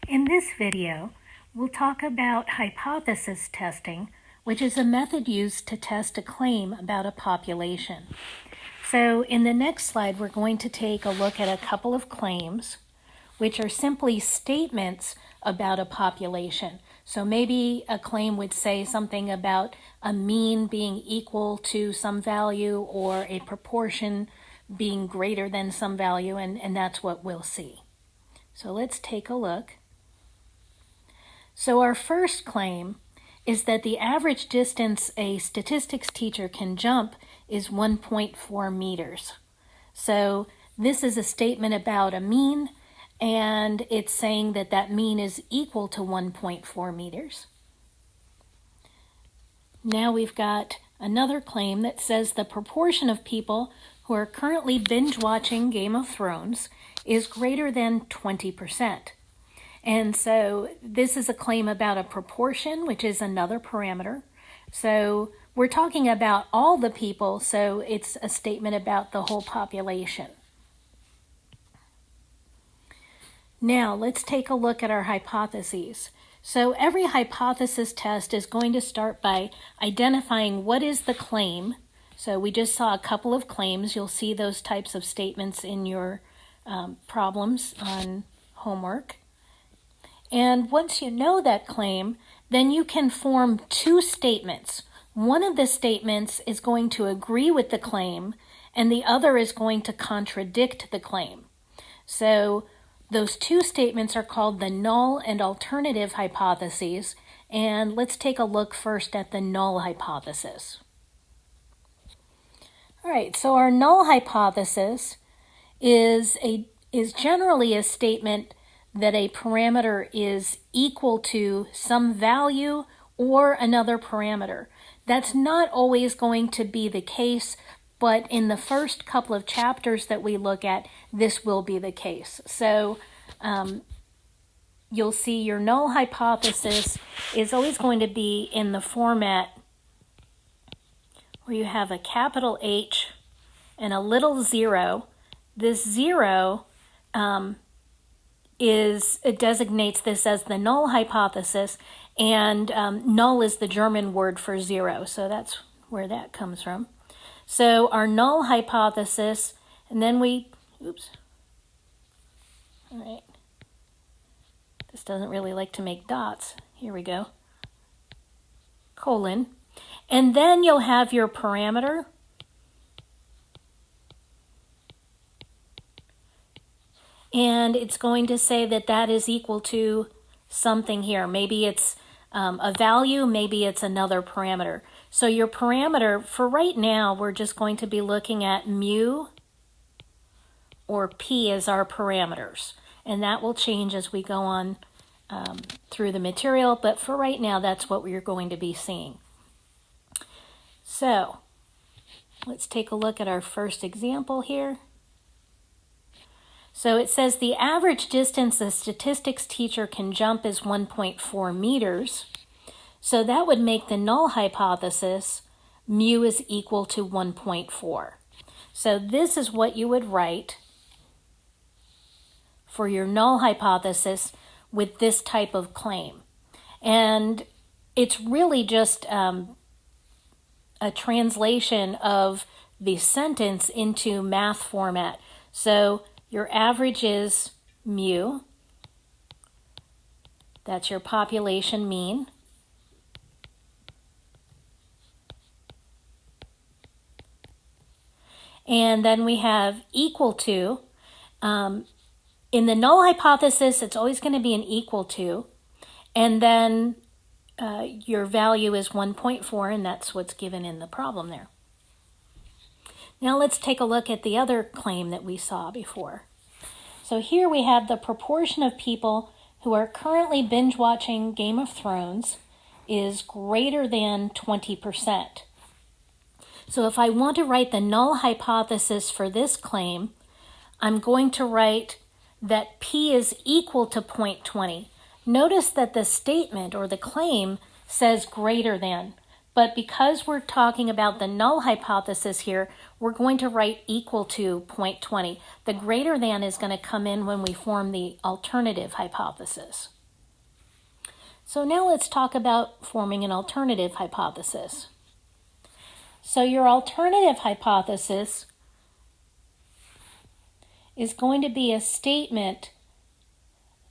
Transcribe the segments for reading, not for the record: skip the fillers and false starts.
In this video, we'll talk about hypothesis testing, which is a method used to test a claim about a population. So in the next slide, we're going to take a look at a couple of claims, which are simply statements about a population. So maybe a claim would say something about a mean being equal to some value or a proportion being greater than some value, and that's what we'll see. So let's take a look. So our first claim is that the average distance a statistics teacher can jump is 1.4 meters. So this is a statement about a mean, and it's saying that that mean is equal to 1.4 meters. Now we've got another claim that says the proportion of people who are currently binge watching Game of Thrones is greater than 20%. And so this is a claim about a proportion, which is another parameter. So we're talking about all the people, so it's a statement about the whole population. Now let's take a look at our hypotheses. So every hypothesis test is going to start by identifying what is the claim. So we just saw a couple of claims. You'll see those types of statements in your problems on homework. And once you know that claim, then you can form two statements. One of the statements is going to agree with the claim, and the other is going to contradict the claim. So those two statements are called the null and alternative hypotheses, and let's take a look first at the null hypothesis. All right, so our null hypothesis is generally a statement that a parameter is equal to some value or another parameter. That's not always going to be the case, but in the first couple of chapters that we look at, this will be the case. So you'll see your null hypothesis is always going to be in the format where you have a capital H and a little zero. This zero it designates this as the null hypothesis, and null is the German word for zero, so that's where that comes from. So our null hypothesis, and then all right, this doesn't really like to make dots. Here we go, colon, and then you'll have your parameter, and it's going to say that that is equal to something here. Maybe it's a value, maybe it's another parameter. So your parameter, for right now, we're just going to be looking at mu or p as our parameters. And that will change as we go on through the material, but for right now, that's what we're going to be seeing. So let's take a look at our first example here. So it says the average distance a statistics teacher can jump is 1.4 meters. So that would make the null hypothesis mu is equal to 1.4. So this is what you would write for your null hypothesis with this type of claim. And it's really just a translation of the sentence into math format. So your average is mu, that's your population mean, and then we have equal to. In the null hypothesis, it's always going to be an equal to, and then your value is 1.4, and that's what's given in the problem there. Now let's take a look at the other claim that we saw before. So here we have the proportion of people who are currently binge watching Game of Thrones is greater than 20%. So if I want to write the null hypothesis for this claim, I'm going to write that p is equal to 0.20. Notice that the statement or the claim says greater than, But because we're talking about the null hypothesis here, we're going to write equal to 0.20. The greater than is going to come in when we form the alternative hypothesis. So now let's talk about forming an alternative hypothesis. So your alternative hypothesis is going to be a statement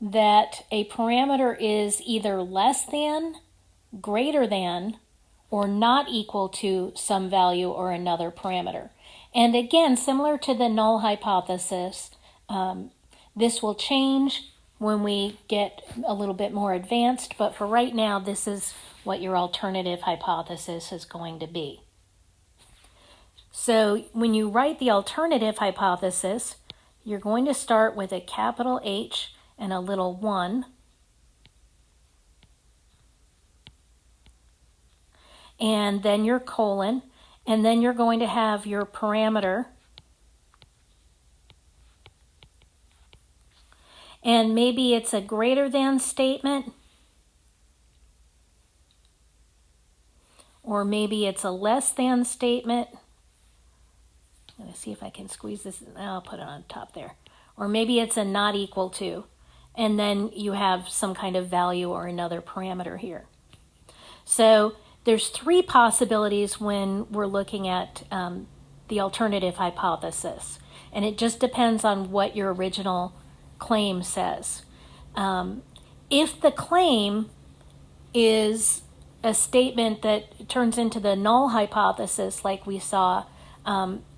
that a parameter is either less than, greater than, or not equal to some value or another parameter. And again, similar to the null hypothesis, this will change when we get a little bit more advanced, but for right now, this is what your alternative hypothesis is going to be. So when you write the alternative hypothesis, you're going to start with a capital H and a little 1. And then your colon, and then you're going to have your parameter. And maybe it's a greater than statement, or maybe it's a less than statement. I'm going to see if I can squeeze this. I'll put it on top there. Or maybe it's a not equal to, and then you have some kind of value or another parameter here. So there's 3 possibilities when we're looking at the alternative hypothesis, and it just depends on what your original claim says. If the claim is a statement that turns into the null hypothesis like we saw,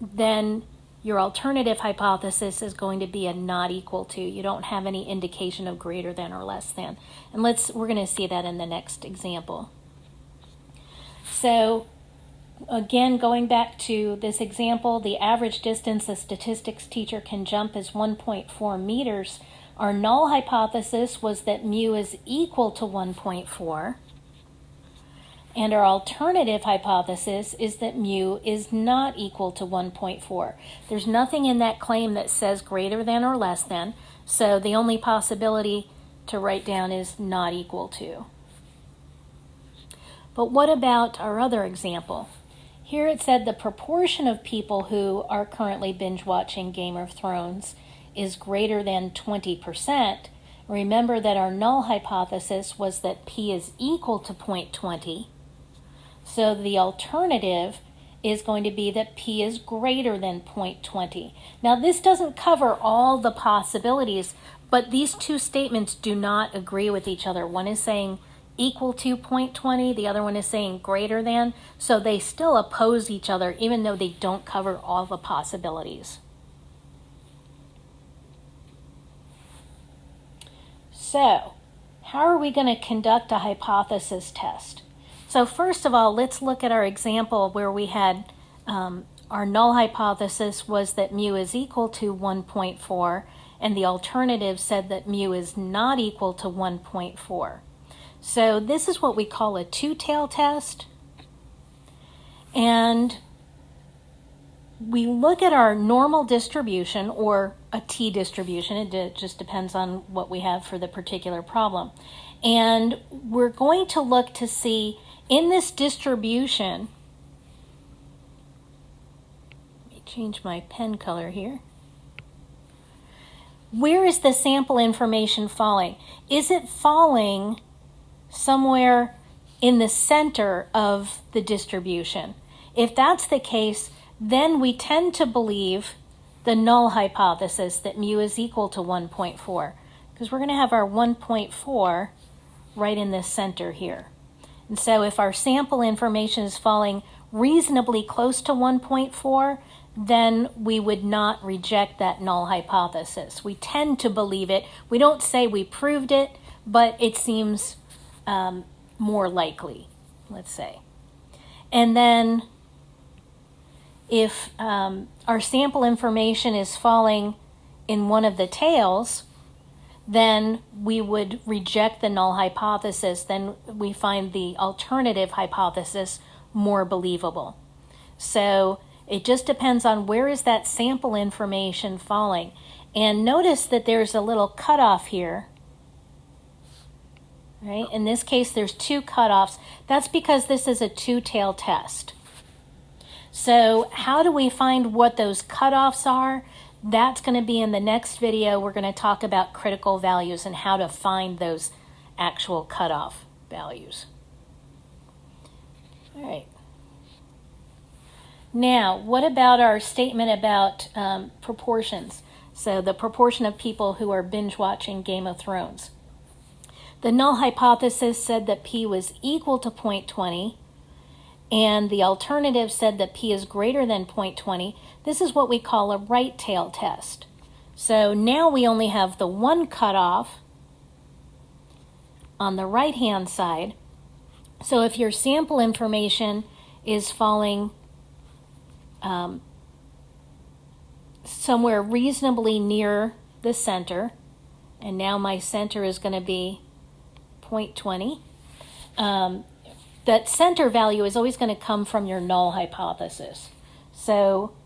then your alternative hypothesis is going to be a not equal to. You don't have any indication of greater than or less than. And we're going to see that in the next example. So again, going back to this example, the average distance a statistics teacher can jump is 1.4 meters. Our null hypothesis was that mu is equal to 1.4. And our alternative hypothesis is that mu is not equal to 1.4. There's nothing in that claim that says greater than or less than, so the only possibility to write down is not equal to. But what about our other example? Here it said the proportion of people who are currently binge watching Game of Thrones is greater than 20%. Remember that our null hypothesis was that p is equal to 0.20. So the alternative is going to be that p is greater than 0.20. Now this doesn't cover all the possibilities, but these 2 statements do not agree with each other. One is saying equal to 0.20, the other one is saying greater than, so they still oppose each other even though they don't cover all the possibilities. So, how are we going to conduct a hypothesis test? So first of all, let's look at our example where we had our null hypothesis was that mu is equal to 1.4, and the alternative said that mu is not equal to 1.4. So this is what we call a two-tail test. And we look at our normal distribution or a t-distribution. It just depends on what we have for the particular problem. And we're going to look to see in this distribution, let me change my pen color here. Where is the sample information falling? Is it falling somewhere in the center of the distribution? If that's the case, then we tend to believe the null hypothesis that mu is equal to 1.4, because we're going to have our 1.4 right in the center here. And so if our sample information is falling reasonably close to 1.4, then we would not reject that null hypothesis. We tend to believe it. We don't say we proved it, but it seems more likely, let's say. And then if our sample information is falling in one of the tails, then we would reject the null hypothesis. Then we find the alternative hypothesis more believable. So it just depends on where is that sample information falling. And notice that there's a little cutoff here right? In this case, there's 2 cutoffs. That's because this is a two-tail test. So how do we find what those cutoffs are? That's going to be in the next video. We're going to talk about critical values and how to find those actual cutoff values. All right. Now, what about our statement about proportions? So the proportion of people who are binge watching Game of Thrones. The null hypothesis said that p was equal to 0.20, and the alternative said that p is greater than 0.20. This is what we call a right tail test. So now we only have the one cutoff on the right-hand side. So if your sample information is falling somewhere reasonably near the center, and now my center is going to be 0.20, that center value is always going to come from your null hypothesis. So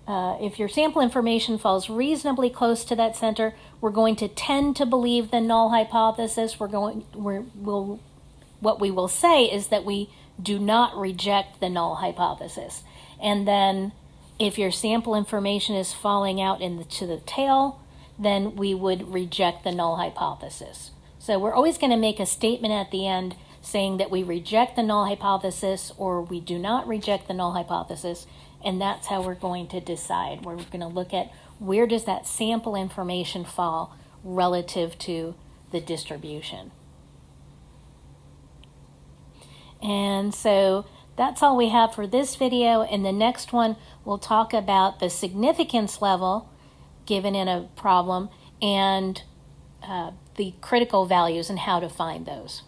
if your sample information falls reasonably close to that center, we're going to tend to believe the null hypothesis. What we will say is that we do not reject the null hypothesis. And then if your sample information is falling out to the tail, then we would reject the null hypothesis. So we're always going to make a statement at the end saying that we reject the null hypothesis or we do not reject the null hypothesis, and that's how we're going to decide. We're going to look at where does that sample information fall relative to the distribution. And so that's all we have for this video. In the next one, we'll talk about the significance level given in a problem and the critical values and how to find those.